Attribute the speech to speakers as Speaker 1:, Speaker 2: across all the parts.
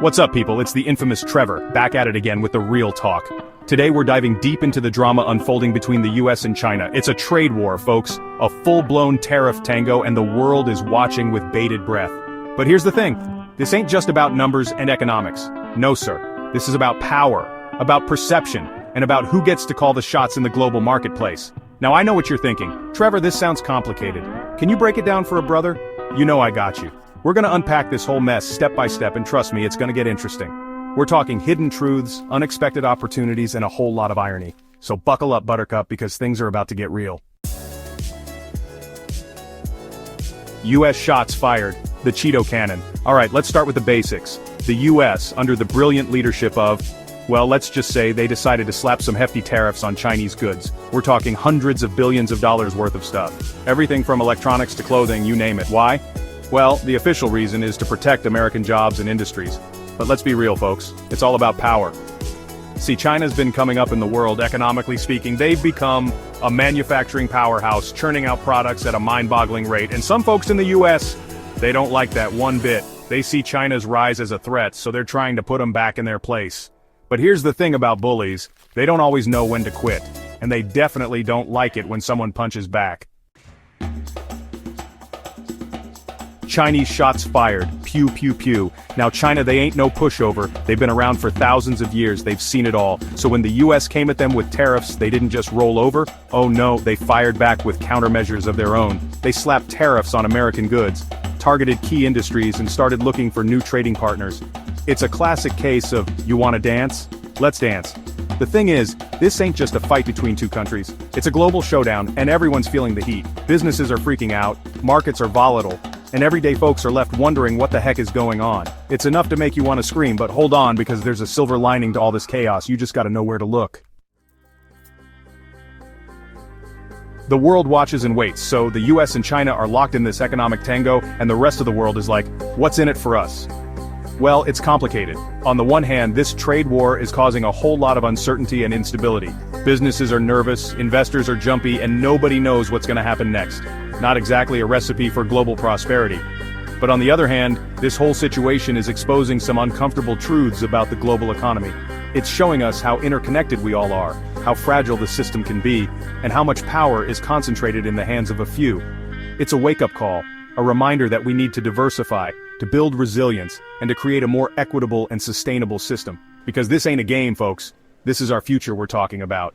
Speaker 1: What's up, people? It's the infamous Trevor, back at it again with the real talk. Today we're diving deep into the drama unfolding between the US and China. It's a trade war, folks. A full-blown tariff tango, and the world is watching with bated breath. But here's the thing. This ain't just about numbers and economics. No, sir. This is about power, about perception, and about who gets to call the shots in the global marketplace. Now I know what you're thinking. Trevor, this sounds complicated. Can you break it down for a brother? You know I got you. We're gonna unpack this whole mess step by step, and trust me, it's gonna get interesting. We're talking hidden truths, unexpected opportunities, and a whole lot of irony. So buckle up, Buttercup, because things are about to get real. US shots fired. The Cheeto cannon. Alright, let's start with the basics. The US, under the brilliant leadership of, well, let's just say they decided to slap some hefty tariffs on Chinese goods. We're talking hundreds of billions of dollars worth of stuff. Everything from electronics to clothing, you name it. Why? Well, the official reason is to protect American jobs and industries. But let's be real, folks. It's all about power. See, China's been coming up in the world, economically speaking. They've become a manufacturing powerhouse, churning out products at a mind-boggling rate. And some folks in the US, they don't like that one bit. They see China's rise as a threat, so they're trying to put them back in their place. But here's the thing about bullies. They don't always know when to quit. And they definitely don't like it when someone punches back. Chinese shots fired. Pew pew pew. Now China, they ain't no pushover. They've been around for thousands of years. They've seen it all. So when the US came at them with tariffs, they didn't just roll over. Oh no, they fired back with countermeasures of their own. They slapped tariffs on American goods, targeted key industries, and started looking for new trading partners. It's a classic case of, you wanna dance? Let's dance. The thing is, this ain't just a fight between two countries. It's a global showdown, and everyone's feeling the heat. Businesses are freaking out, markets are volatile, and everyday folks are left wondering what the heck is going on. It's enough to make you want to scream, but hold on, because there's a silver lining to all this chaos. You just gotta know where to look. The world watches and waits, so the US and China are locked in this economic tango, and the rest of the world is like, what's in it for us? Well, it's complicated. On the one hand, this trade war is causing a whole lot of uncertainty and instability. Businesses are nervous, investors are jumpy, and nobody knows what's gonna happen next. Not exactly a recipe for global prosperity. But on the other hand, this whole situation is exposing some uncomfortable truths about the global economy. It's showing us how interconnected we all are, how fragile the system can be, and how much power is concentrated in the hands of a few. It's a wake-up call, a reminder that we need to diversify, to build resilience, and to create a more equitable and sustainable system. Because this ain't a game, folks. This is our future we're talking about.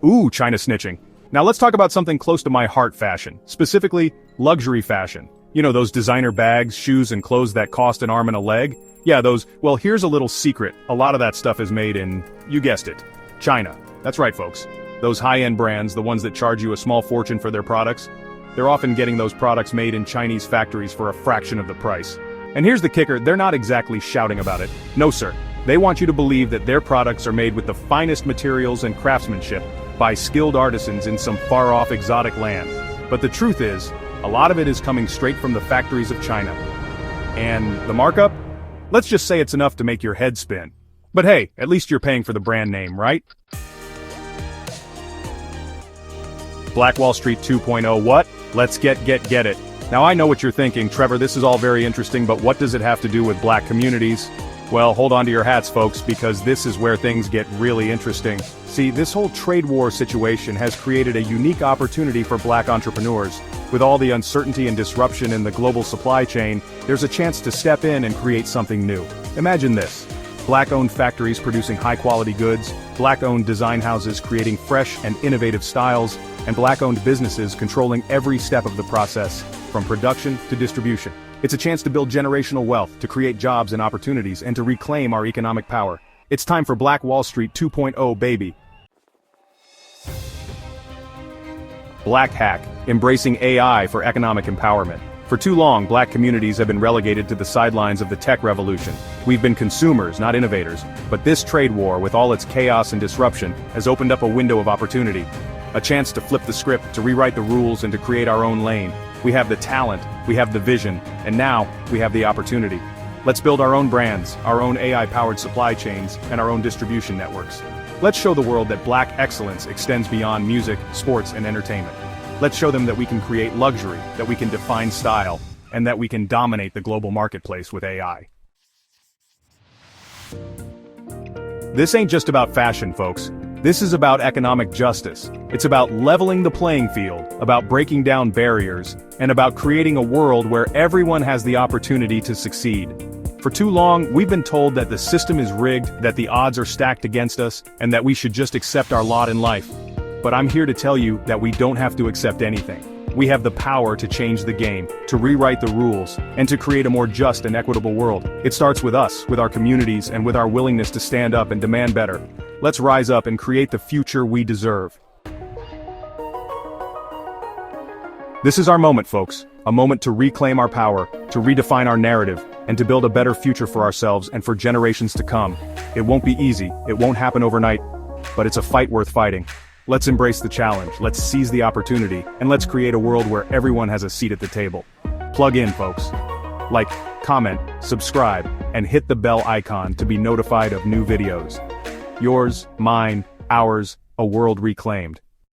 Speaker 1: Ooh, China snitching. Now let's talk about something close to my heart: fashion. Specifically, luxury fashion. You know, those designer bags, shoes, and clothes that cost an arm and a leg? Yeah, those. Well, here's a little secret. A lot of that stuff is made in, you guessed it, China. That's right, folks. Those high-end brands, the ones that charge you a small fortune for their products, they're often getting those products made in Chinese factories for a fraction of the price. And here's the kicker, they're not exactly shouting about it. No, sir. They want you to believe that their products are made with the finest materials and craftsmanship by skilled artisans in some far-off exotic land. But the truth is, a lot of it is coming straight from the factories of China. And the markup? Let's just say it's enough to make your head spin. But hey, at least you're paying for the brand name, right? Black Wall Street 2.0 what? Let's get it. Now I know what you're thinking, Trevor, this is all very interesting, but what does it have to do with black communities? Well, hold on to your hats, folks, because this is where things get really interesting. See, this whole trade war situation has created a unique opportunity for black entrepreneurs. With all the uncertainty and disruption in the global supply chain, there's a chance to step in and create something new. Imagine this. Black-owned factories producing high-quality goods, black-owned design houses creating fresh and innovative styles, and black-owned businesses controlling every step of the process, from production to distribution. It's a chance to build generational wealth, to create jobs and opportunities, and to reclaim our economic power. It's time for Black Wall Street 2.0, baby. Black Hack, embracing AI for economic empowerment. For too long, black communities have been relegated to the sidelines of the tech revolution. We've been consumers, not innovators. But this trade war, with all its chaos and disruption, has opened up a window of opportunity. A chance to flip the script, to rewrite the rules, and to create our own lane. We have the talent, we have the vision, and now, we have the opportunity. Let's build our own brands, our own AI-powered supply chains, and our own distribution networks. Let's show the world that black excellence extends beyond music, sports, and entertainment. Let's show them that we can create luxury, that we can define style, and that we can dominate the global marketplace with AI. This ain't just about fashion, folks. This is about economic justice. It's about leveling the playing field, about breaking down barriers, and about creating a world where everyone has the opportunity to succeed. For too long, we've been told that the system is rigged, that the odds are stacked against us, and that we should just accept our lot in life. But I'm here to tell you that we don't have to accept anything. We have the power to change the game, to rewrite the rules, and to create a more just and equitable world. It starts with us, with our communities, and with our willingness to stand up and demand better. Let's rise up and create the future we deserve. This is our moment, folks. A moment to reclaim our power, to redefine our narrative, and to build a better future for ourselves and for generations to come. It won't be easy, it won't happen overnight, but it's a fight worth fighting. Let's embrace the challenge, let's seize the opportunity, and let's create a world where everyone has a seat at the table. Plug in, folks. Like, comment, subscribe, and hit the bell icon to be notified of new videos. Yours, mine, ours, a world reclaimed.